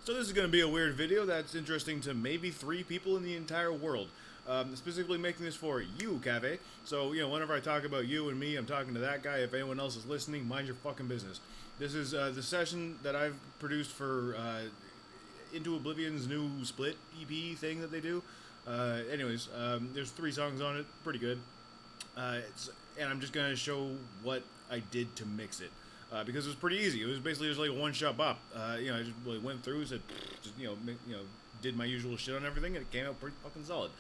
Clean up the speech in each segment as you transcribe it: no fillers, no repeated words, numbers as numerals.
So this is going to be a weird video that's interesting to maybe 3 people in the entire world. Specifically making this for you, Cave. So, whenever I talk about you and me, I'm talking to that guy. If anyone else is listening, mind your fucking business. This is the session that I've produced for Into Oblivion's new split EP thing that they do. Anyways, there's 3 songs on it. Pretty good. And I'm just going to show what I did to mix it. Because it was pretty easy. It was basically just like a one-shot bop. I just really went through, said, did my usual shit on everything, and it came out pretty fucking solid.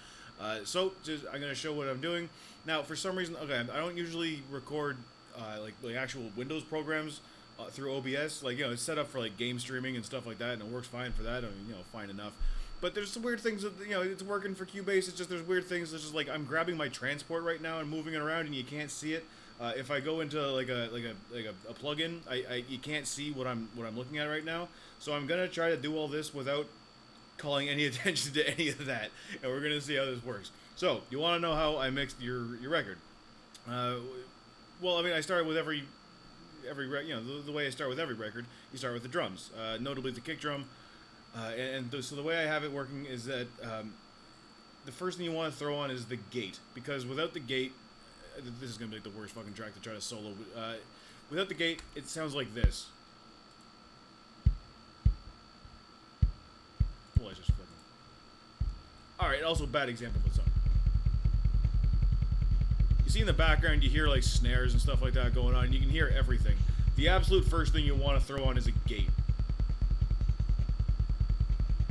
So I'm gonna show what I'm doing now. For some reason, okay, I don't usually record like actual Windows programs through OBS. It's set up for like game streaming and stuff like that, and it works fine for that. I mean, fine enough. But there's some weird things that, it's working for Cubase. It's just there's weird things. It's just like I'm grabbing my transport right now and moving it around, and you can't see it. If I go into like a plugin, you can't see what I'm looking at right now. So I'm gonna try to do all this without calling any attention to any of that, and we're gonna see how this works. So you want to know how I mixed your record? Well, I mean, I started with every the way I start with every record. You start with the drums, notably the kick drum, so the way I have it working is that the first thing you want to throw on is the gate, because without the gate, this is going to be like the worst fucking track to try to solo. Without the gate, it sounds like this. Well, I just fucking... Alright, also a bad example of a song. You see in the background, you hear like snares and stuff like that going on, and you can hear everything. The absolute first thing you want to throw on is a gate.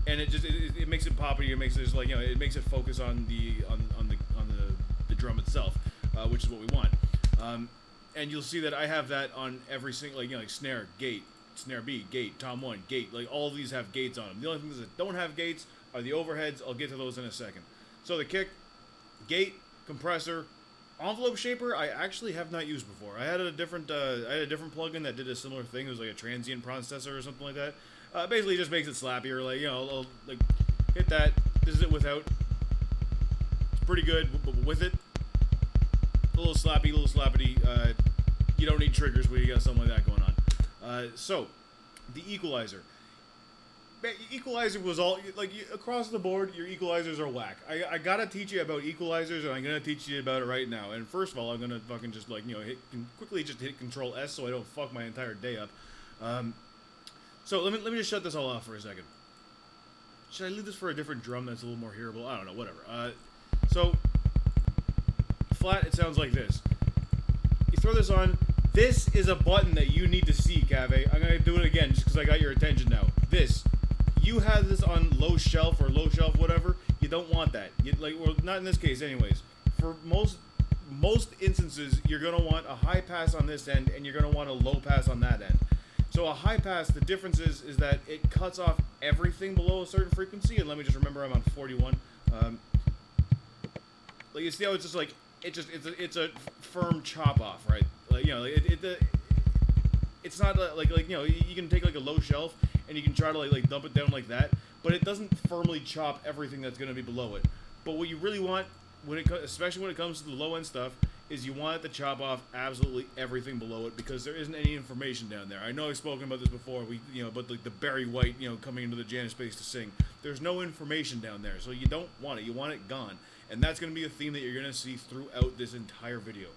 And it makes it poppy. It makes it just it makes it focus on the drum itself. Which is what we want, and you'll see that I have that on every single, like snare, gate, snare B, gate, tom 1, gate, like all of these have gates on them. The only things that don't have gates are the overheads. I'll get to those in a second. So the kick, gate, compressor, envelope shaper, I actually have not used before. I had a different plugin that did a similar thing. It was like a transient processor or something like that. Basically, it just makes it slappier. I'll hit that. This is it without. It's pretty good, but with it. A little slappity. You don't need triggers when you got something like that going on. So, the equalizer. Equalizer was all, across the board, your equalizers are whack. I gotta teach you about equalizers, and I'm gonna teach you about it right now. And first of all, I'm gonna fucking just, quickly just hit Control S so I don't fuck my entire day up. So, let me just shut this all off for a second. Should I leave this for a different drum that's a little more hearable? I don't know, whatever. So... flat, it sounds like this. You throw this on. This is a button that you need to see, Cave. I'm gonna do it again just because I got your attention now. This. You have this on low shelf or low shelf, whatever. You don't want that. Well, not in this case, anyways. For most instances, you're gonna want a high pass on this end, and you're gonna want a low pass on that end. So a high pass, the difference is that it cuts off everything below a certain frequency. And let me just remember, I'm on 41. You see how it's just like. It's a firm chop off, right? It's not you can take like a low shelf and you can try to dump it down like that, but it doesn't firmly chop everything that's going to be below it. But what you really want especially when it comes to the low end stuff, is you want it to chop off absolutely everything below it, because there isn't any information down there. I know I've spoken about this before. But the Barry White, coming into the jam space to sing. There's no information down there, so you don't want it. You want it gone. And that's going to be a theme that you're going to see throughout this entire video.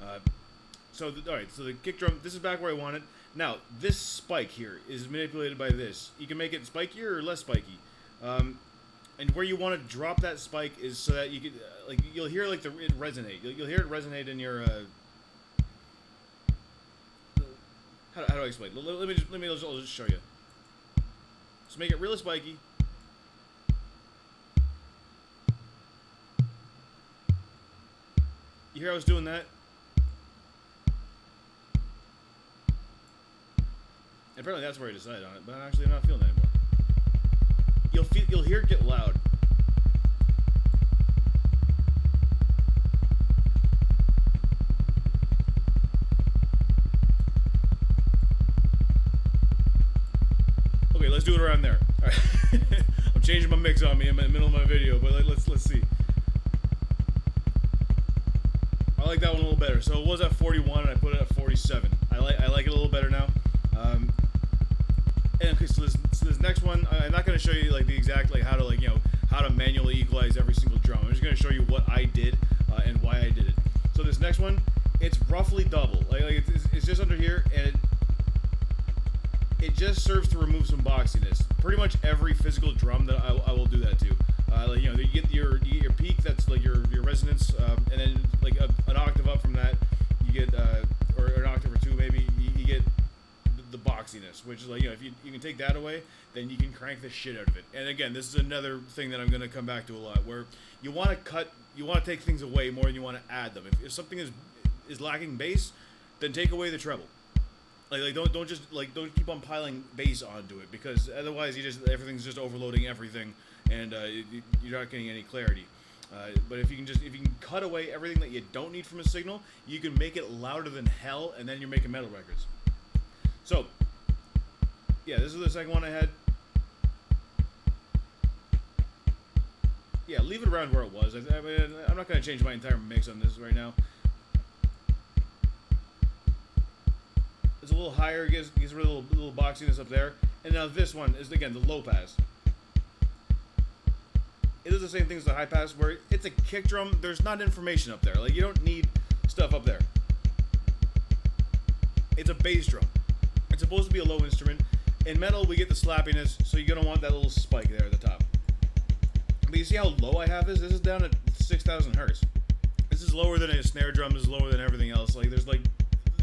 Alright, so the kick drum, this is back where I want it. Now, this spike here is manipulated by this. You can make it spikier or less spiky. And where you want to drop that spike is so that you can, you'll hear it resonate. You'll hear it resonate in your, how do I explain? Let me just show you. Just make it really spiky. You hear I was doing that? And apparently that's where I decided on it, but actually I'm not feeling that anymore. You'll hear it get loud. Okay, let's do it around there. All right. I'm changing my mix on me in the middle of my video, but let's see. I like that one a little better. So it was at 41, and I put it at 47. I like it a little better now. And okay, so this next one, I'm not going to show you like the exact like how to like how to manually equalize every single drum. I'm just going to show you what I did and why I did it. So this next one, it's roughly double. Like it's just under here, and it just serves to remove some boxiness. Pretty much every physical drum that I will do that to. Like you get your peak, that's like your resonance, and then like an octave up from that, you get or an octave or two maybe, you get the boxiness, which is like if you can take that away, then you can crank the shit out of it. And again, this is another thing that I'm going to come back to a lot, where you want to take things away more than you want to add them. If something is lacking bass, then take away the treble. Like don't keep on piling bass onto it, because otherwise everything's just overloading everything, and you're not getting any clarity. But if you can cut away everything that you don't need from a signal, you can make it louder than hell, and then you're making metal records. So, yeah, this is the second one I had. Yeah, leave it around where it was. I mean, I'm not going to change my entire mix on this right now. It's a little higher, gives rid of a little boxiness up there. And now this one is, again, the low pass. It is the same thing as the high pass, where it's a kick drum. There's not information up there. Like, you don't need stuff up there. It's a bass drum. It's supposed to be a low instrument. In metal, we get the slappiness, so you're going to want that little spike there at the top. But you see how low I have this? This is down at 6,000 hertz. This is lower than a snare drum. This is lower than everything else. Like, there's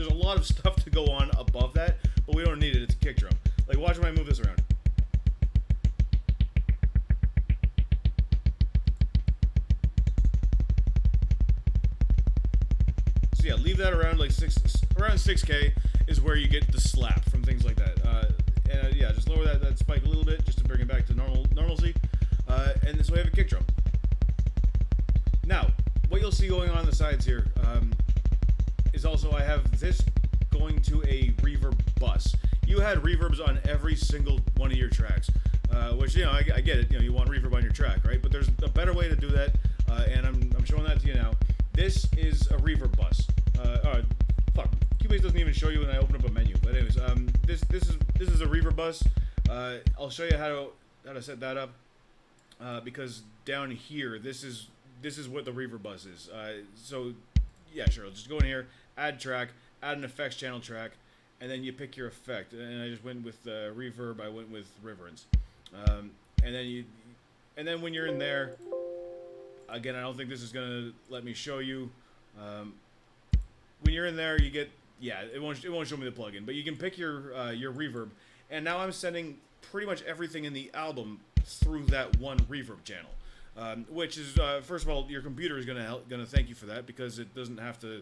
a lot of stuff to go on above that, but we don't need it. It's a kick drum. Like, watch when I move this around. So yeah, leave that around like around 6K is where you get the slap from things like that. And yeah, just lower that spike a little bit just to bring it back to normalcy. And so we have a kick drum. Now, what you'll see going on the sides here is also I have this going to a reverb bus. You had reverbs on every single one of your tracks, which I get it. You want reverb on your track, right? But there's a better way to do that, and I'm showing that to you now. This is a reverb bus. Fuck, Cubase doesn't even show you when I open up a menu. But anyways, this is a reverb bus. I'll show you how to set that up, because down here this is what the reverb bus is. So yeah, sure. I'll just go in here, add track, add an effects channel track, and then you pick your effect. And I just went with reverb. I went with reverence. And then when you're in there, again, I don't think this is gonna let me show you. When you're in there, you get it won't show me the plugin, but you can pick your reverb. And now I'm sending pretty much everything in the album through that one reverb channel. Which is first of all, your computer is gonna thank you for that, because it doesn't have to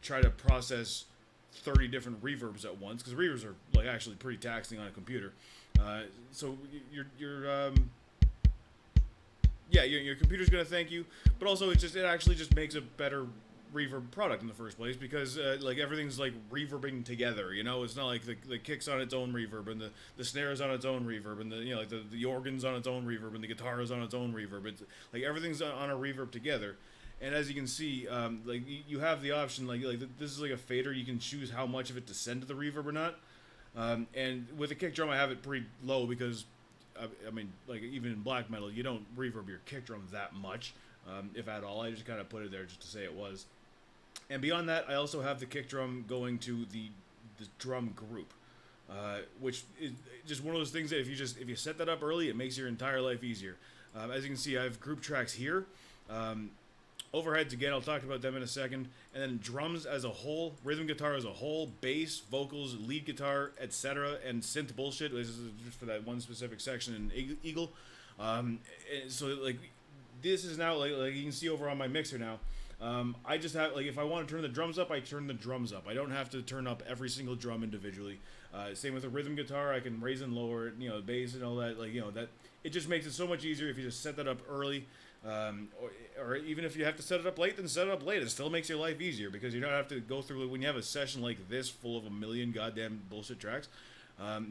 try to process 30 different reverbs at once, because reverbs are like actually pretty taxing on a computer. So your computer's gonna thank you, but also it actually just makes a better reverb product in the first place, because like everything's like reverbing together. It's not like the kick's on its own reverb, and the snare is on its own reverb, and like the organ's on its own reverb, and the guitar is on its own reverb. It's like everything's on a reverb together. And as you can see, like you have the option, like this is like a fader. You can choose how much of it to send to the reverb or not. And with a kick drum, I have it pretty low, because I mean, like even in black metal, you don't reverb your kick drum that much, if at all. I just kind of put it there just to say it was. And beyond that, I also have the kick drum going to the drum group, which is just one of those things that if you set that up early, it makes your entire life easier. As you can see, I have group tracks here. Overheads, again, I'll talk about them in a second. And then drums as a whole, rhythm guitar as a whole, bass, vocals, lead guitar, etc., and synth bullshit. This is just for that one specific section in Eagle. So like this is now like you can see over on my mixer now. I just have, like, if I want to turn the drums up, I turn the drums up. I don't have to turn up every single drum individually. Same with the rhythm guitar, I can raise and lower it, bass and all that. Like, that it just makes it so much easier if you just set that up early. Or even if you have to set it up late, then set it up late. It still makes your life easier, because you don't have to go through, when you have a session like this full of a million goddamn bullshit tracks,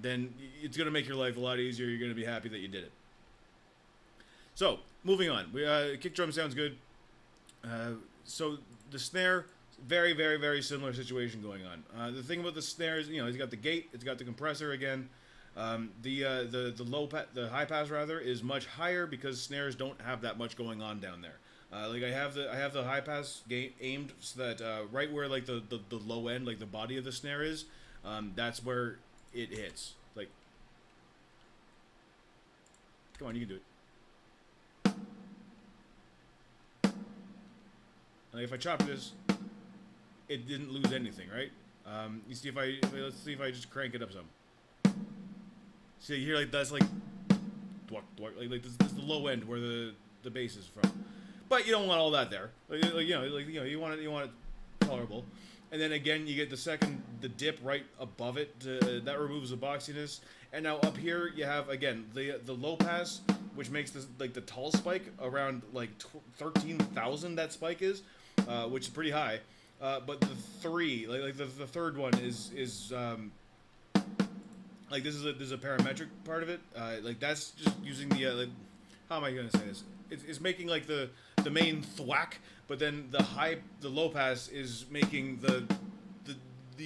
then it's going to make your life a lot easier. You're going to be happy that you did it. So, moving on. Kick drum sounds good. So the snare, very, very, very similar situation going on. The thing about the snare is, it's got the gate, it's got the compressor again. The high pass rather is much higher because snares don't have that much going on down there. Like I have the high pass aimed so that right where like the low end, like the body of the snare is, that's where it hits. Like, come on, you can do it. Like if I chop this, it didn't lose anything, right? You see let's see if I just crank it up some. See, you hear like that's like, like this is the low end where the bass is from, but you don't want all that there. You want it tolerable, and then again you get the dip right above it. That removes the boxiness, and now up here you have again the low pass, which makes this like the tall spike around like 13,000. That spike is, which is pretty high. But the three, the third one is like this is a parametric part of it. Like that's just using the how am I gonna say this? It's making like the main thwack, but then the low pass is making the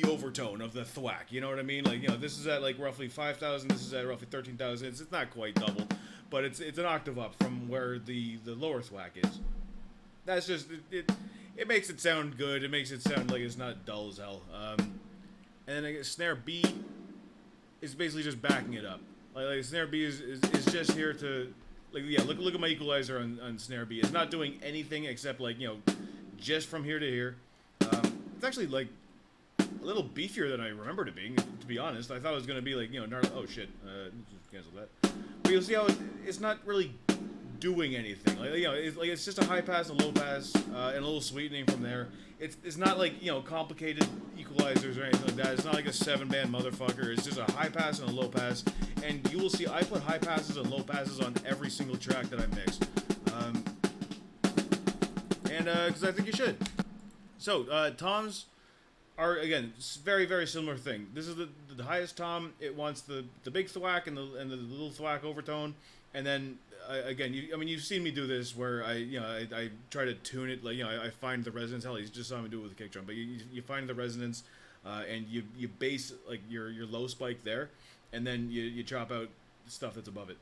overtone of the thwack. You know what I mean? Like this is at like roughly 5,000. This is at roughly 13,000. It's not quite double, but it's an octave up from where the lower thwack is. That's just it makes it sound good. It makes it sound like it's not dull as hell. And then I guess snare B is basically just backing it up. Like snare B is just here to look at my equalizer on snare B. It's not doing anything except just from here to here. It's actually like a little beefier than I remembered it being. To be honest, I thought it was gonna be like gnarly. Oh shit! Just cancel that. But you'll see how it's not really doing anything. It's just a high pass, a low pass, and a little sweetening from there. It's not like complicated equalizers or anything like that. It's not like a 7-band motherfucker. It's just a high pass and a low pass, and you will see I put high passes and low passes on every single track that I mix, and because I think you should. So toms are again very very similar thing. This is the highest tom. It wants the big thwack and the little thwack overtone, and then again, you've seen me do this where I try to tune it. I find the resonance. Hell, you just saw me do it with the kick drum. But you find the resonance, and you base like your low spike there, and then you chop out stuff that's above it.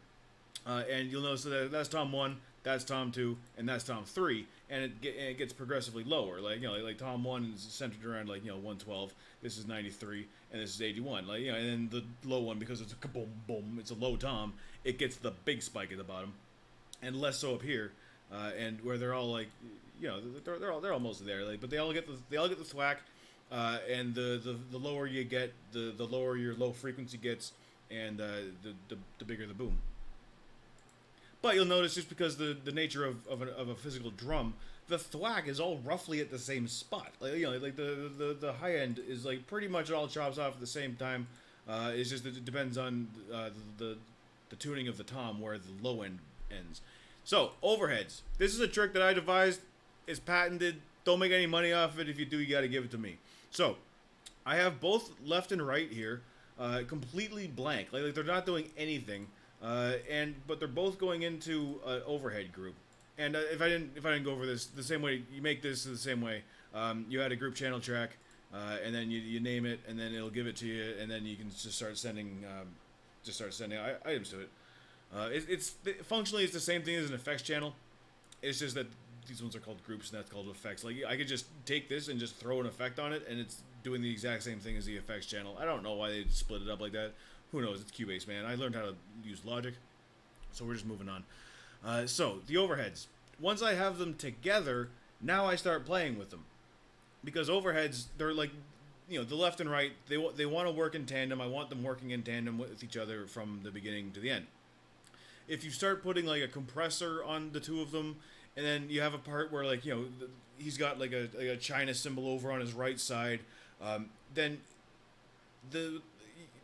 And you'll notice that that's tom 1, that's tom 2, and that's tom 3, and it gets progressively lower. Like tom 1 is centered around 112. This is 93, and this is 81. And then the low one, because it's a kaboom boom, it's a low tom. It gets the big spike at the bottom, and less so up here, and where they're all they're all mostly there. But they all get the thwack, and the lower you get, the lower your low frequency gets, and the bigger the boom. But you'll notice just because the nature of a physical drum, the thwack is all roughly at the same spot. The high end is like pretty much all chops off at the same time. It's just that it depends on the tuning of the tom where the low end ends. So overheads. This is a trick that I devised. It's patented. Don't make any money off of it. If you do, you got to give it to me. So I have both left and right here, completely blank. Like they're not doing anything. But they're both going into an overhead group. And if I didn't go over this the same way, you make this the same way. You add a group channel track, and then you name it, and then it'll give it to you, and then you can just start sending items to it. Functionally it's the same thing as an effects channel. It's just that these ones are called groups, and that's called effects. Like I could just take this and just throw an effect on it, and it's doing the exact same thing as the effects channel. I don't know why they split it up like that. Who knows? It's Cubase, man. I learned how to use Logic, so we're just moving on. So the overheads. Once I have them together, now I start playing with them, because overheads, they're like, the left and right. They want to work in tandem. I want them working in tandem with each other from the beginning to the end. If you start putting like a compressor on the two of them, and then you have a part where he's got like a China cymbal over on his right side, then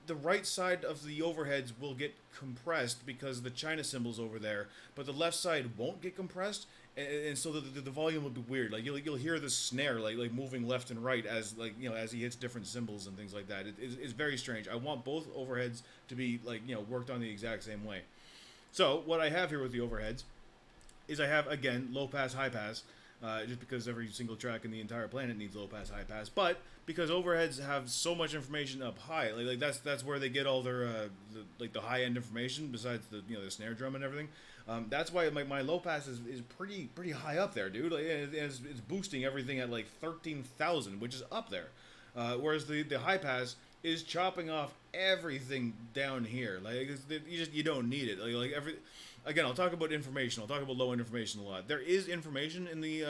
the right side of the overheads will get compressed because the China cymbal's over there, but the left side won't get compressed, and so the volume will be weird. Like you'll hear the snare like moving left and right as as he hits different cymbals and things like that. It's very strange. I want both overheads to be worked on the exact same way. So what I have here with the overheads is I have again low pass, high pass. just because every single track in the entire planet needs low pass, high pass. But because overheads have so much information up high, like that's where they get all their the high end information besides the the snare drum and everything. That's why my low pass is pretty high up there, dude. Like, it's boosting everything at like 13,000, which is up there. Whereas the high pass is chopping off everything down here. Like you don't need it. Again, I'll talk about information. I'll talk about low end information a lot. There is information in the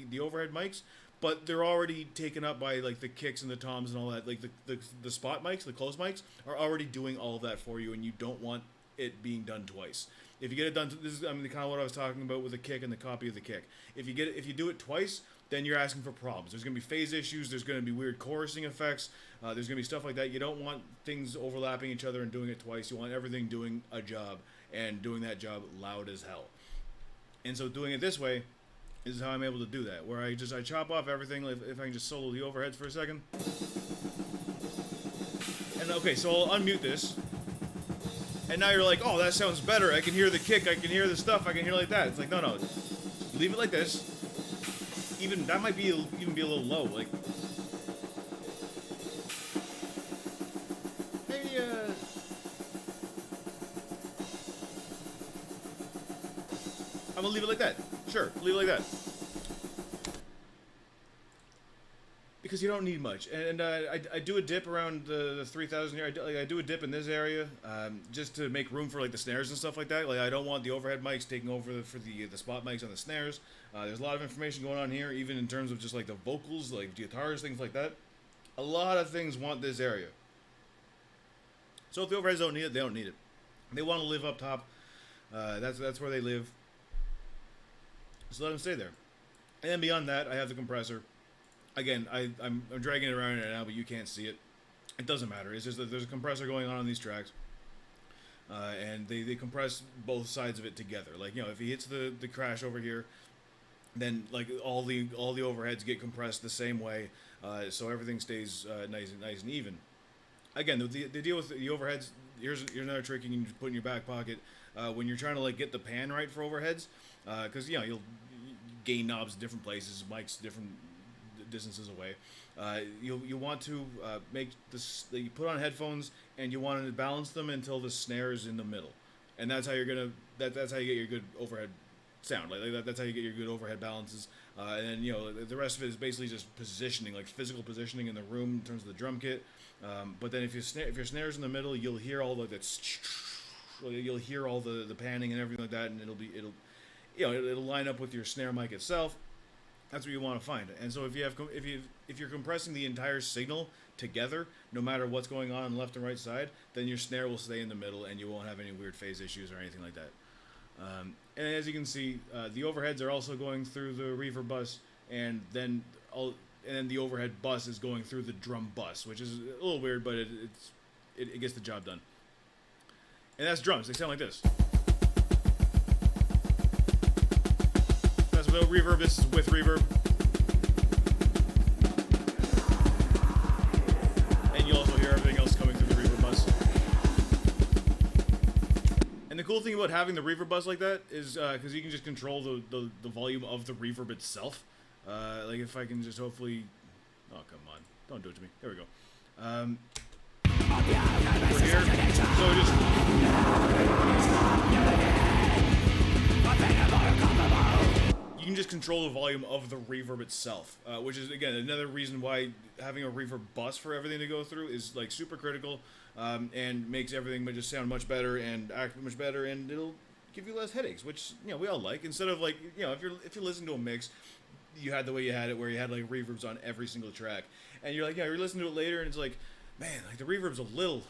the overhead mics, but they're already taken up by like the kicks and the toms and all that. Like the spot mics, the close mics are already doing all of that for you, and you don't want it being done twice. If you get it done, this is kind of what I was talking about with the kick and the copy of the kick. If you do it twice, then you're asking for problems. There's going to be phase issues. There's going to be weird chorusing effects. There's going to be stuff like that. You don't want things overlapping each other and doing it twice. You want everything doing a job and doing that job loud as hell. And so doing it this way is how I'm able to do that. Where I chop off everything. If I can just solo the overheads for a second. And okay, so I'll unmute this. And now you're like, oh, that sounds better. I can hear the kick. I can hear the stuff. I can hear like that. It's like, no. Leave it like this. Even that might be be a little low. Like maybe I'm gonna leave it like that. Sure, leave it like that. Because you don't need much, and I do a dip around the 3,000 here. I do a dip in this area, just to make room for like the snares and stuff like that. Like I don't want the overhead mics taking over for the spot mics on the snares. There's a lot of information going on here, even in terms of just like the vocals, like guitars, things like that. A lot of things want this area. So if the overheads don't need it, they don't need it. They want to live up top. That's where they live. So let them stay there. And then beyond that, I have the compressor. Again, I'm dragging it around right now, but you can't see it. It doesn't matter. It's just that there's a compressor going on these tracks, and they compress both sides of it together. Like if he hits the crash over here, then like all the overheads get compressed the same way, so everything stays nice and even. Again, the deal with the overheads. Here's another trick you can put in your back pocket when you're trying to like get the pan right for overheads, because you'll gain knobs different places, mics different distances away. You want to make this. You put on headphones and you want to balance them until the snare is in the middle, and that's how you're gonna. That's how you get your good overhead sound. Like that's how you get your good overhead balances. And then the rest of it is basically just positioning, like physical positioning in the room in terms of the drum kit. But then if your snare's in the middle, you'll hear all the you'll hear all the panning and everything like that, and it'll line up with your snare mic itself. That's what you want to find. And so if you're compressing the entire signal together, no matter what's going on the left and right side, then your snare will stay in the middle, and you won't have any weird phase issues or anything like that. And as you can see, the overheads are also going through the reverb bus, and then the overhead bus is going through the drum bus, which is a little weird, but it gets the job done. And that's drums. They sound like this. That's without reverb. This is with reverb. And you'll also hear everything else coming through the reverb bus. And the cool thing about having the reverb bus like that is because you can just control the volume of the reverb itself. Like if I can just hopefully... Oh, come on. Don't do it to me. There we go. Over here. So just... You can just control the volume of the reverb itself, which is, again, another reason why having a reverb bus for everything to go through is, like, super critical, and makes everything just sound much better and act much better, and it'll give you less headaches, which, we all like. Instead of, like, if you're listening to a mix, you had the way you had it, where you had, like, reverbs on every single track, and you're like, you're listening to it later, and it's like, man, like, the reverb's a little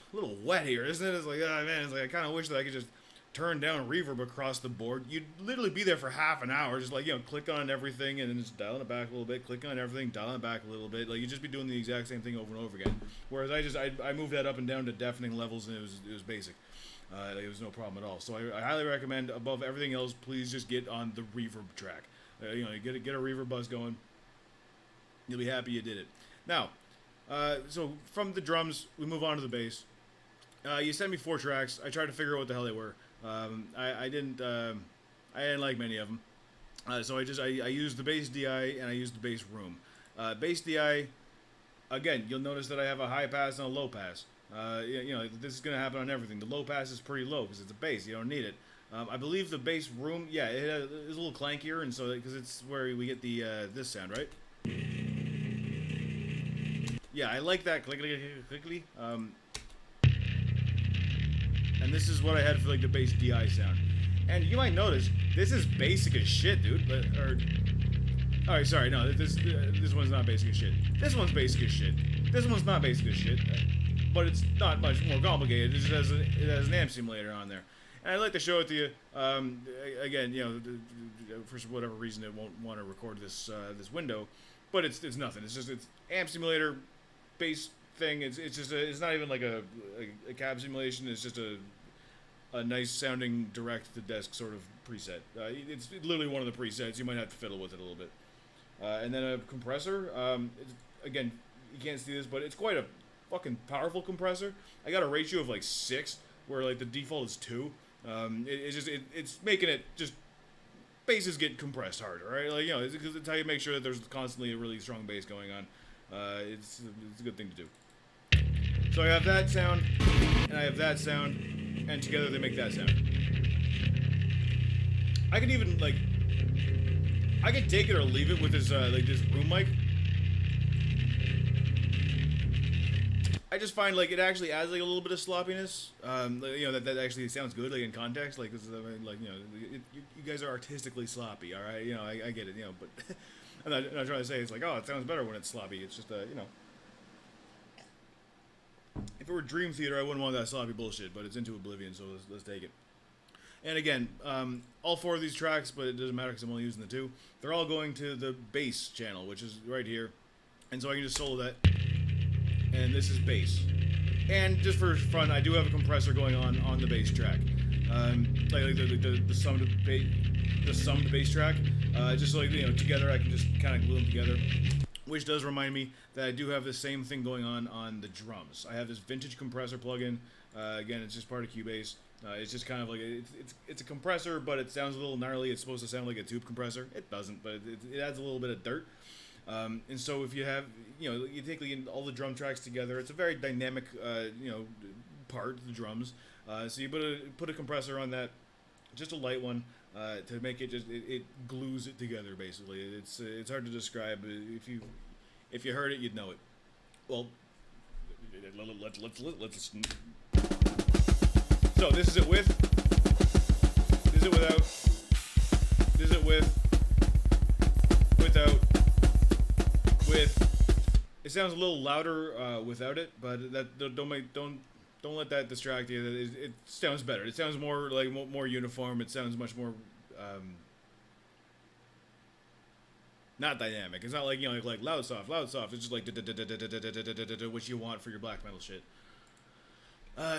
wet here, isn't it? It's like, oh, man, it's like, I kind of wish that I could just turn down reverb across the board. You'd literally be there for half an hour, just like, click on everything and then just dialing it back a little bit, clicking on everything, dialing it back a little bit. Like, you'd just be doing the exact same thing over and over again. Whereas I moved that up and down to deafening levels, and it was basic. It was no problem at all. So I highly recommend, above everything else, please just get on the reverb track. You get a reverb buzz going. You'll be happy you did it. Now, so from the drums, we move on to the bass. You sent me 4 tracks. I tried to figure out what the hell they were. I didn't like many of them. So I use the bass DI and I use the bass room. Bass DI, again, you'll notice that I have a high pass and a low pass. This is going to happen on everything. The low pass is pretty low because it's a bass. You don't need it. I believe the bass room, yeah, it is a little clankier, and so because it's where we get the this sound, right? Yeah, I like that clickly. And this is what I had for like the bass DI sound. And you might notice this is basic as shit, dude. Alright, sorry, no, this one's not basic as shit. This one's basic as shit. This one's not basic as shit, but it's not much more complicated. It just has an amp simulator on there. And I'd like to show it to you. Again, for whatever reason, it won't want to record this window, but it's nothing. It's amp simulator, bass thing. It's not even like a cab simulation. It's just a nice sounding direct to desk sort of preset. It's literally one of the presets. You might have to fiddle with it a little bit. And then a compressor. Again, you can't see this, but it's quite a fucking powerful compressor. I got a ratio of like 6, where like the default is 2. It's making it just basses get compressed harder, right? Like, it's how you make sure that there's constantly a really strong bass going on. It's a good thing to do. So I have that sound, and I have that sound, and together they make that sound. I could even I could take it or leave it with this this room mic. I just find it actually adds a little bit of sloppiness. That actually sounds good in context. You guys are artistically sloppy, all right? I get it, but I'm not trying to say it's oh, it sounds better when it's sloppy. It's just if it were Dream Theater, I wouldn't want that sloppy bullshit, but it's Into Oblivion, so let's take it. And again, all 4 of these tracks, but it doesn't matter because I'm only using the 2. They're all going to the bass channel, which is right here, and so I can just solo that. And this is bass. And just for fun, I do have a compressor going on the bass track, the summed bass track. Just so together I can just kind of glue them together. Which does remind me that I do have the same thing going on the drums. I have this vintage compressor plugin. Again, it's just part of Cubase. It's just kind of it's a compressor, but it sounds a little gnarly. It's supposed to sound like a tube compressor. It doesn't, but it adds a little bit of dirt. And so if you have, you take all the drum tracks together, it's a very dynamic, part, the drums. So you put a compressor on that, just a light one, to make it it glues it together, basically. It's hard to describe. If you heard it, you'd know it. Well, let's so this is it with, this is it without, this is it without, it sounds a little louder without it, but don't let that distract you. It sounds better. It sounds more more uniform. It sounds much more not dynamic. It's not like loud soft. It's just what you want for your black metal shit.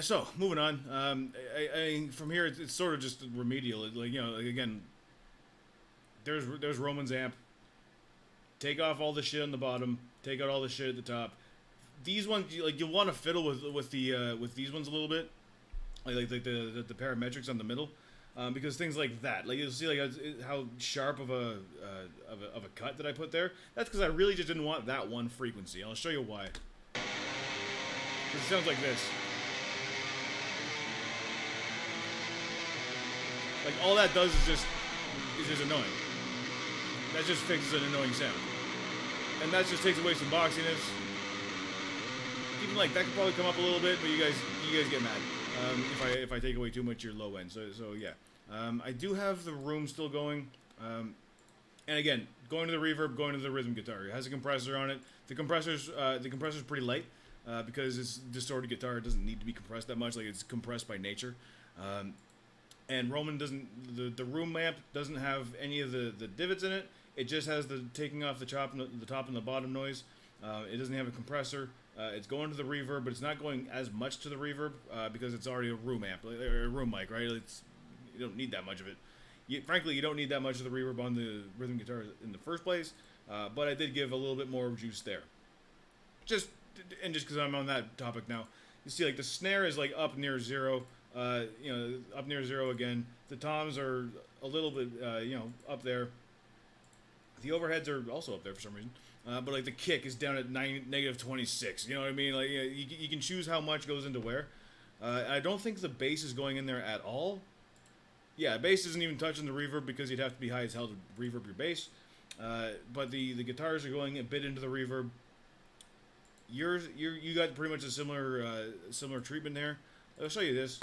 So moving on. I from here it's sort of just remedial. Again, there's Roman's amp. Take off all the shit on the bottom. Take out all the shit at the top. These ones, you'll want to fiddle with these ones a little bit, like the parametrics on the middle, because things like that, you'll see how sharp of a cut that I put there. That's because I really just didn't want that one frequency. I'll show you why. It sounds like this. All that does is just annoying. That just fixes an annoying sound. And that just takes away some boxiness. Even that could probably come up a little bit, but you guys get mad if I take away too much your low end. So yeah. I do have the room still going. And again, going to the reverb, going to the rhythm guitar. It has a compressor on it. The compressor's pretty light because it's distorted guitar. It doesn't need to be compressed that much. It's compressed by nature. And Roman doesn't. The room amp doesn't have any of the divots in it. It just has the taking off the top and the bottom noise. It doesn't have a compressor. It's going to the reverb, but it's not going as much to the reverb because it's already a room amp, or a room mic, right? You don't need that much of it. Frankly, you don't need that much of the reverb on the rhythm guitar in the first place. But I did give a little bit more juice there. Just because I'm on that topic now, you see the snare is up near 0. Up near 0 again. The toms are a little bit up there. The overheads are also up there for some reason. But like the kick is down at -26. You know what I mean? Like you can choose how much goes into where. I don't think the bass is going in there at all. Yeah, bass isn't even touching the reverb because you'd have to be high as hell to reverb your bass. But the guitars are going a bit into the reverb. You got pretty much a similar treatment there. I'll show you this.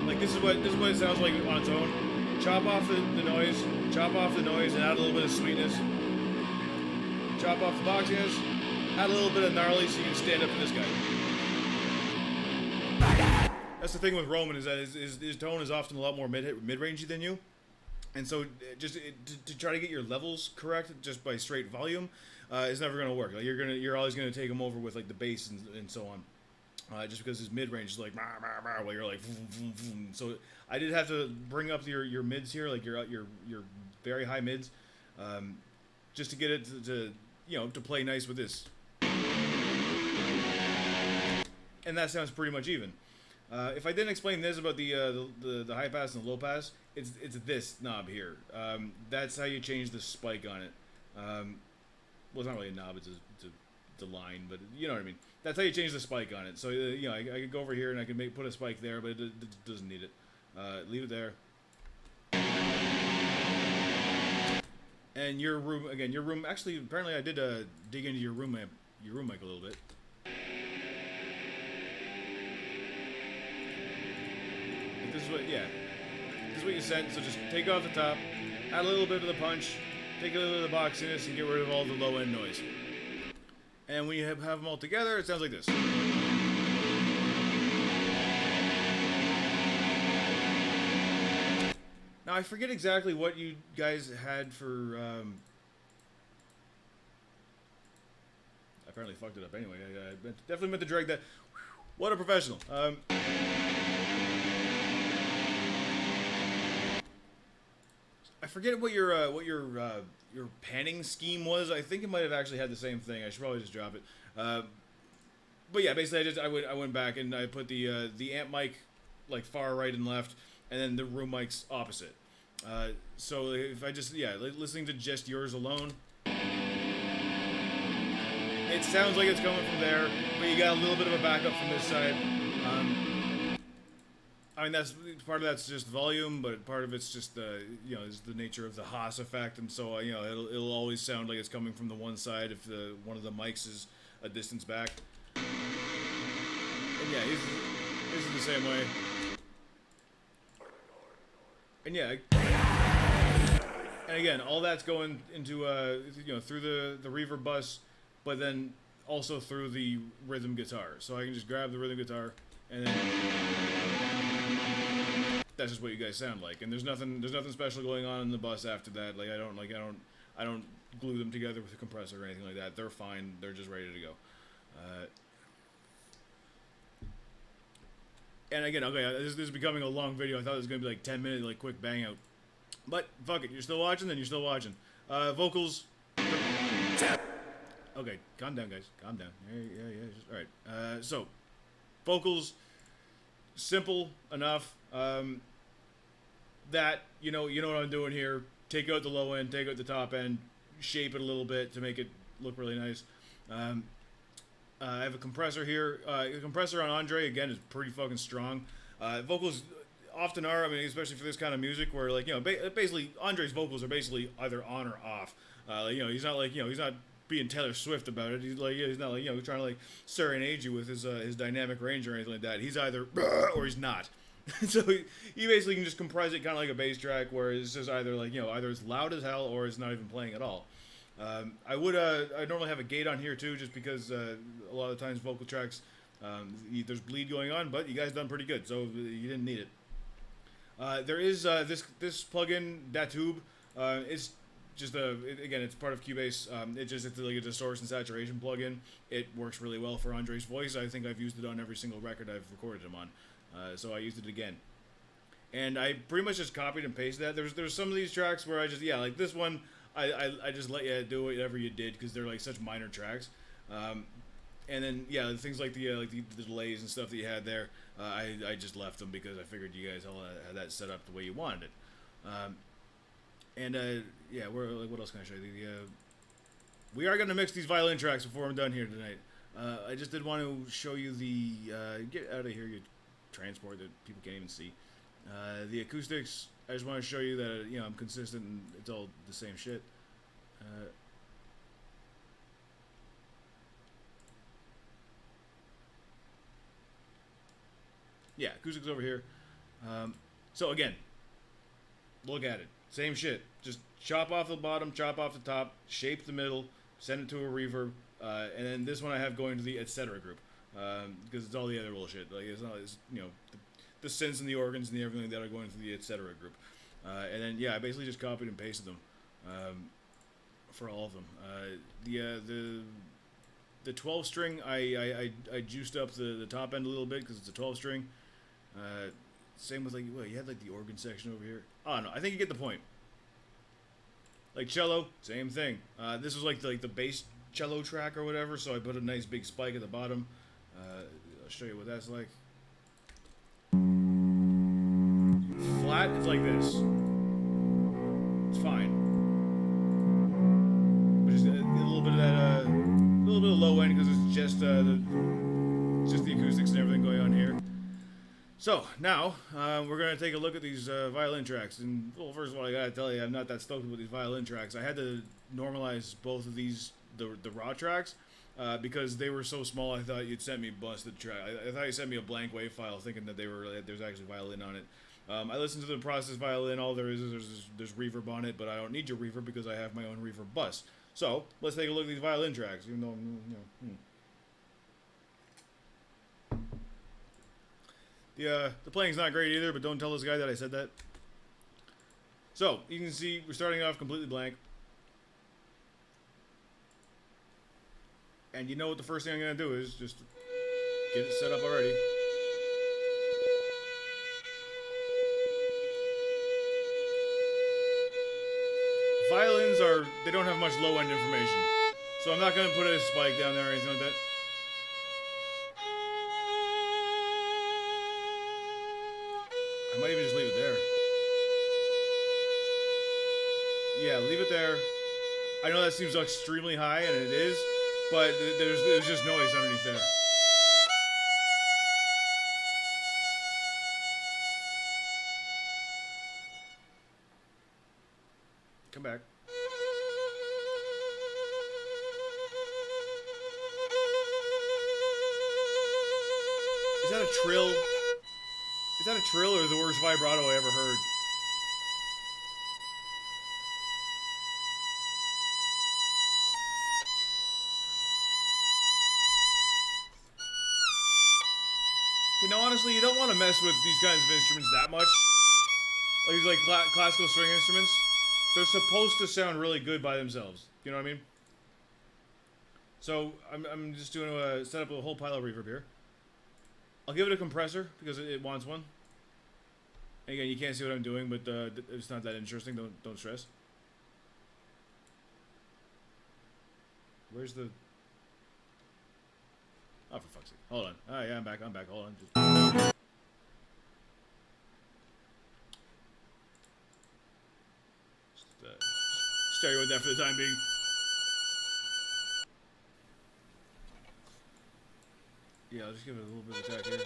Like this is what it sounds like on its own. Chop off the noise, and add a little bit of sweetness. Chop off the boxiness, add a little bit of gnarly so you can stand up to this guy. That's the thing with Roman, is that his tone is often a lot more mid-rangey than you. And so just to try to get your levels correct just by straight volume is never going to work. Like you're always going to take him over with like the bass and so on. Just because his mid-range is like rah, rah, rah, while you're like vroom, vroom, vroom. So I did have to bring up your mids here, like your very high mids, just to get it to to play nice with this. And that sounds pretty much even. If I didn't explain this about the high pass and the low pass, it's this knob here. That's how you change the spike on it. Well, it's not really a knob; it's a line, but you know what I mean. That's how you change the spike on it. So I could go over here and I could put a spike there, but it doesn't need it. Leave it there. And your room. Actually, apparently, I did dig into your room mic a little bit. This is what you sent. So just take off the top, add a little bit of the punch, take a little bit of the boxiness, and get rid of all the low end noise. And when you have them all together, it sounds like this. Now I forget exactly what you guys had for. I apparently fucked it up anyway. I definitely meant to drag that. What a professional. I forget what your panning scheme was. I think it might have actually had the same thing. I should probably just drop it. But yeah, basically I went back and I put the amp mic like far right and left, and then the room mics opposite. So if I just listening to just yours alone, it sounds like it's coming from there, but you got a little bit of a backup from this side. I mean, part of that's just volume, but part of it's just is the nature of the Haas effect, and so it'll always sound like it's coming from the one side if one of the mics is a distance back. And yeah, this is the same way. And yeah, and again, all that's going into through the reverb bus, but then also through the rhythm guitar. So I can just grab the rhythm guitar and then. That's just what you guys sound like, and there's nothing special going on in the bus after that. Like I don't glue them together with a compressor or anything like that. They're fine. They're just ready to go. And again, okay, this is becoming a long video. I thought it was gonna be like 10 minutes, like quick bang out. But fuck it, you're still watching. Then you're still watching. Vocals. Okay, calm down, guys. Calm down. Yeah. All right. So, vocals. Simple enough. That you know what I'm doing here. Take out the low end, take out the top end, shape it a little bit to make it look really nice. I have a compressor here. The compressor on Andre again is pretty fucking strong. Vocals often are. I mean, especially for this kind of music, where basically Andre's vocals are basically either on or off. He's not he's not being Taylor Swift about it. He's not trying to serenade you with his dynamic range or anything like that. He's either or he's not. So he basically can just comprise it kind of like a bass track, where it's just either either it's loud as hell or it's not even playing at all. I normally have a gate on here too, just because a lot of times vocal tracks there's bleed going on, but you guys done pretty good, so you didn't need it. There is this plugin Datube. It's just again, it's part of Cubase. It's like a distortion saturation plugin. It works really well for Andre's voice. I think I've used it on every single record I've recorded him on. So I used it again, and I pretty much just copied and pasted that. There's some of these tracks where I just like this one, I just let you do whatever you did because they're like such minor tracks. And then yeah, things like the delays and stuff that you had there, I just left them because I figured you guys all had that set up the way you wanted it. And yeah, what else can I show you? We are gonna mix these violin tracks before I'm done here tonight. I just did want to show you the get out of here, you transport that people can't even see. The acoustics. I just want to show you that I'm consistent and it's all the same shit. Yeah, acoustics over here. So again, look at it. Same shit. Just chop off the bottom, chop off the top, shape the middle, send it to a reverb, and then this one I have going to the etc. group because it's all the other bullshit. Like it's not, the synths and the organs and the everything that are going to the etc. group, and then yeah, I basically just copied and pasted them for all of them. The 12 string I juiced up the top end a little bit because it's a 12 string. Same with you had like the organ section over here. I don't know. I think you get the point. Like cello, same thing. This was like the bass cello track or whatever, so I put a nice big spike at the bottom. I'll show you what that's like. Flat, it's like this. It's fine. But just a little bit of that, a little bit of low end because it's just the acoustics and everything going on here. So now we're gonna take a look at these violin tracks, and well, first of all, I gotta tell you, I'm not that stoked with these violin tracks. I had to normalize both of these, the raw tracks, because they were so small. I thought you'd send me busted track. I thought you sent me a blank WAV file, thinking that there's actually violin on it. I listened to the process violin. All there is there's reverb on it, but I don't need your reverb because I have my own reverb bus. So let's take a look at these violin tracks. Even though the playing's not great either, but don't tell this guy that I said that. So, you can see we're starting off completely blank. And you know what the first thing I'm going to do is just get it set up already. Violins they don't have much low-end information. So I'm not going to put a spike down there or anything like that. I might even just leave it there. Yeah, leave it there. I know that seems extremely high, and it is, but there's just noise underneath there. Come back. Is that a trill? Is that a trill or the worst vibrato I ever heard? Okay, now honestly, you don't want to mess with these kinds of instruments that much. Like these classical string instruments. They're supposed to sound really good by themselves. You know what I mean? So I'm just doing set up a whole pile of reverb here. I'll give it a compressor because it wants one. And again, you can't see what I'm doing, but it's not that interesting. Don't stress. Where's the? Oh, for fuck's sake! Hold on. Oh yeah, I'm back. Hold on. Just stay with that for the time being. Yeah, I'll just give it a little bit of attack here.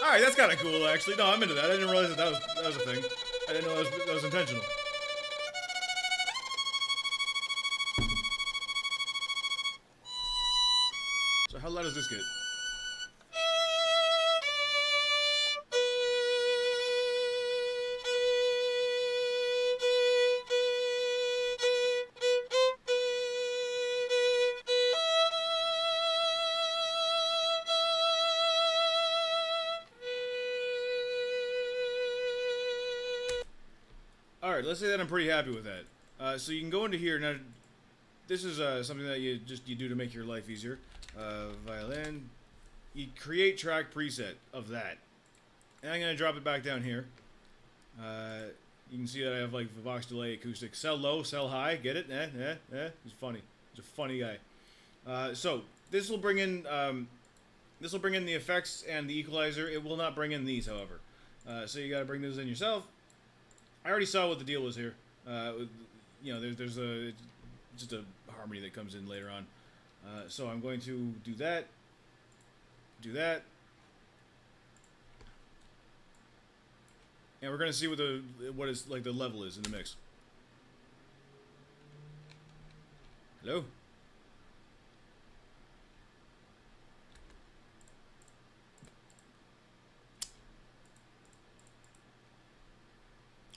Alright, that's kind of cool, actually. No, I'm into that. I didn't realize that was a thing. I didn't know that was intentional. So how loud does this get? Alright, let's say that I'm pretty happy with that. So you can go into here. Now, this is something that you do to make your life easier. Violin. You create track preset of that. And I'm going to drop it back down here. You can see that I have like the Vox delay acoustic. Sell low, sell high. Get it? It's funny. He's a funny guy. So this will bring in the effects and the equalizer. It will not bring in these, however. So you got to bring those in yourself. I already saw what the deal was here. You know, there's just a harmony that comes in later on. So I'm going to do that. And we're gonna see what the level is in the mix. Hello?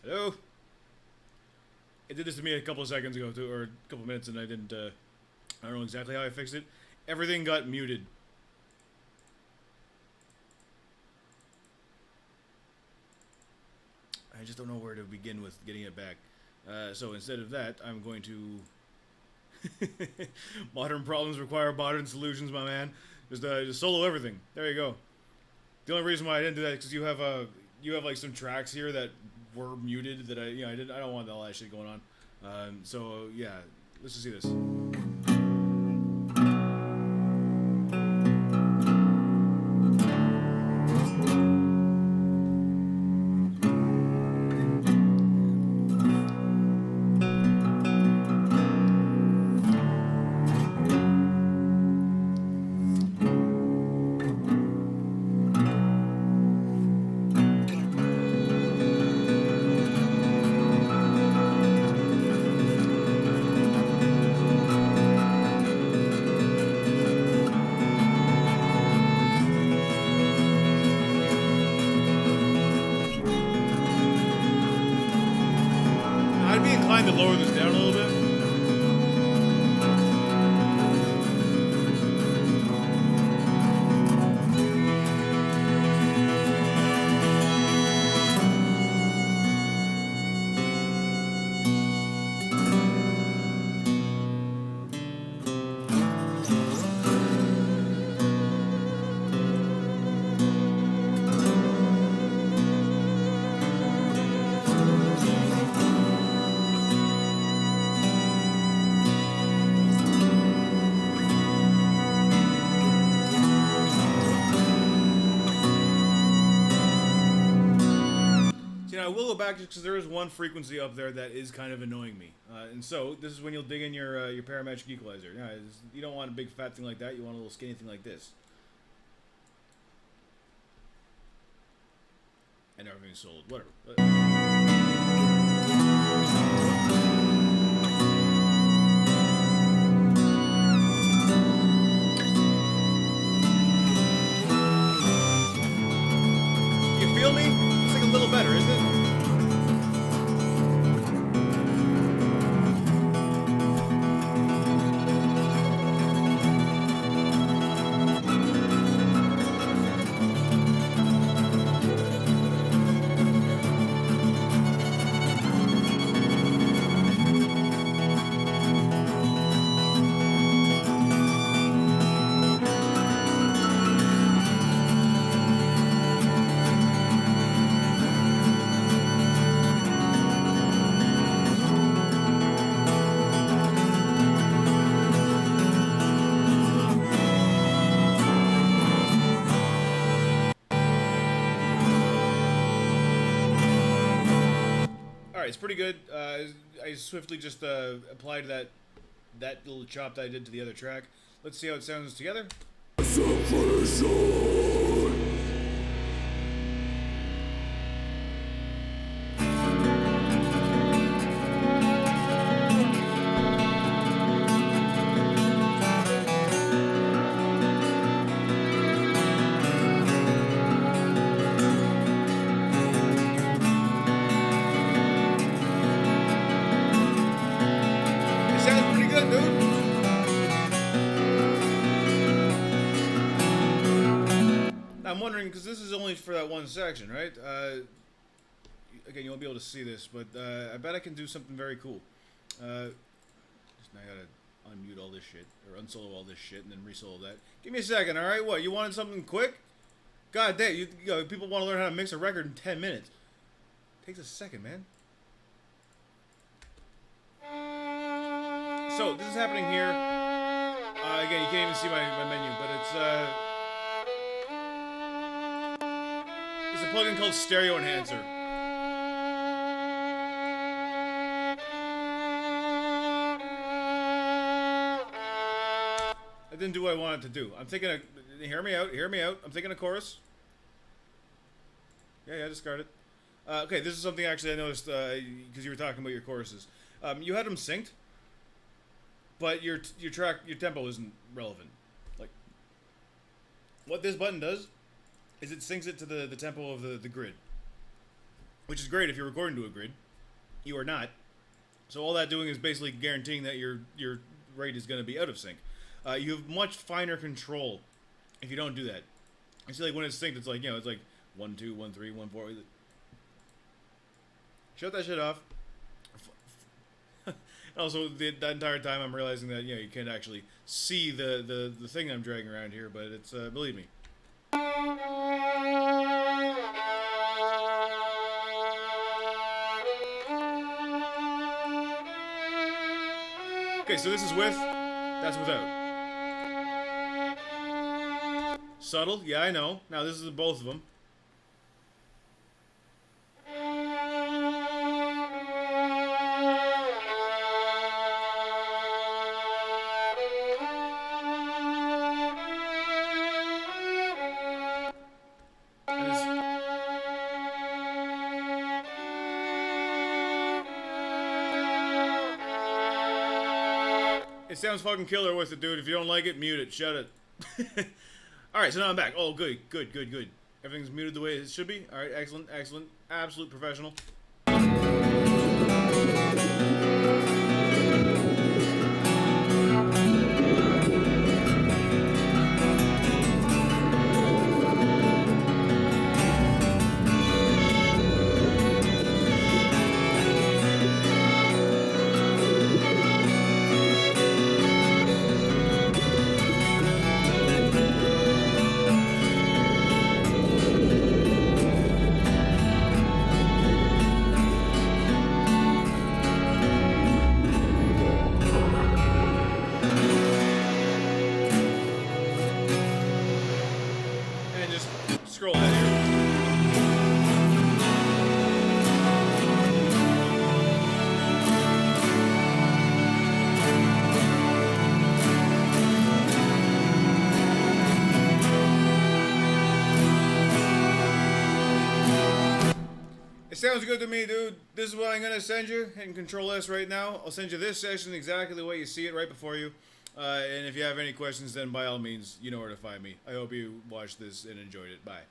Hello? It did this to me a couple of seconds ago, too, or a couple of minutes, and I didn't, I don't know exactly how I fixed it. Everything got muted. I just don't know where to begin with getting it back. So instead of that, I'm going to... Modern problems require modern solutions, my man. Just solo everything. There you go. The only reason why I didn't do that is because you have like some tracks here that were muted that I don't want all that shit going on. So yeah, let's just see this. I'd be inclined to lower this down a little bit. I will go back just because there is one frequency up there that is kind of annoying me, and so this is when you'll dig in your parametric equalizer. Yeah, you don't want a big fat thing like that. You want a little skinny thing like this, and everything's sold. Whatever. You feel me? It's like a little better, isn't it? It's pretty good. I swiftly just applied that little chop that I did to the other track. Let's see how it sounds together. I'm wondering, because this is only for that one section, right? Again, you won't be able to see this, but I bet I can do something very cool. Just now I gotta unmute all this shit, or unsolo all this shit, and then resolo that. Give me a second, alright? What, you wanted something quick? God damn, you know, people want to learn how to mix a record in 10 minutes. Takes a second, man. So this is happening here. Again, you can't even see my menu, but it's a plugin called Stereo Enhancer. It didn't do what I wanted to do. I'm thinking hear me out, hear me out. I'm thinking a chorus. Yeah, discard it. Okay, this is something actually I noticed because you were talking about your choruses. You had them synced, but your tempo isn't relevant. Like, what this button does is it syncs it to the tempo of the grid, which is great if you're recording to a grid. You are not. So all that doing is basically guaranteeing that your rate is going to be out of sync. You have much finer control if you don't do that. You see, like when it's synced, it's like it's like 1 2 1 3 1 4. Shut that shit off. Also, that entire time I'm realizing that you can't actually see the thing I'm dragging around here, but it's believe me. Okay, so this is with, that's without. Subtle, yeah, I know. Now this is both of them. It sounds fucking killer with it, dude. If you don't like it, mute it. Shut it. Alright, so now I'm back. Oh, good. Everything's muted the way it should be. Alright, excellent. Absolute professional. Scroll down here. It sounds good to me, dude. This is what I'm gonna send you. Hitting Control S right now. I'll send you this session exactly the way you see it right before you. And if you have any questions, then by all means, you know where to find me. I hope you watched this and enjoyed it. Bye.